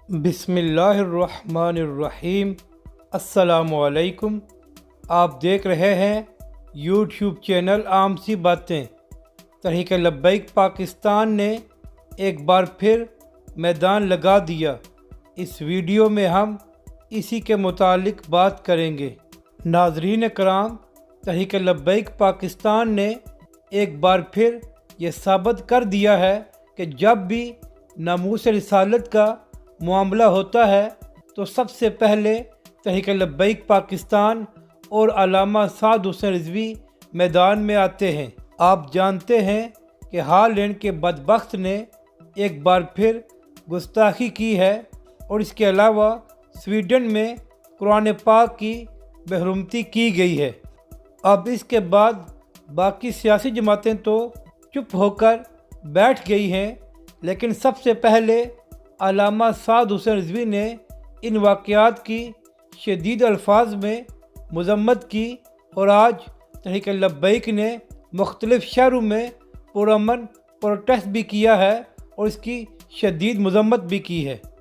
بسم اللہ الرحمن الرحیم۔ السلام علیکم۔ آپ دیکھ رہے ہیں یوٹیوب چینل عام سی باتیں۔ تحریک لبیک پاکستان نے ایک بار پھر میدان لگا دیا۔ اس ویڈیو میں ہم اسی کے متعلق بات کریں گے۔ ناظرین کرام، تحریک لبیک پاکستان نے ایک بار پھر یہ ثابت کر دیا ہے کہ جب بھی ناموس رسالت کا معاملہ ہوتا ہے تو سب سے پہلے تحریک لبیک پاکستان اور علامہ سعد حسین رضوی میدان میں آتے ہیں۔ آپ جانتے ہیں کہ ہالینڈ کے بدبخت نے ایک بار پھر گستاخی کی ہے اور اس کے علاوہ سویڈن میں قرآن پاک کی بے حرمتی کی گئی ہے۔ اب اس کے بعد باقی سیاسی جماعتیں تو چپ ہو کر بیٹھ گئی ہیں، لیکن سب سے پہلے علامہ سعد حسین رضوی نے ان واقعات کی شدید الفاظ میں مذمت کی اور آج تحریک لبیک نے مختلف شہروں میں پرامن پروٹیسٹ بھی کیا ہے اور اس کی شدید مذمت بھی کی ہے۔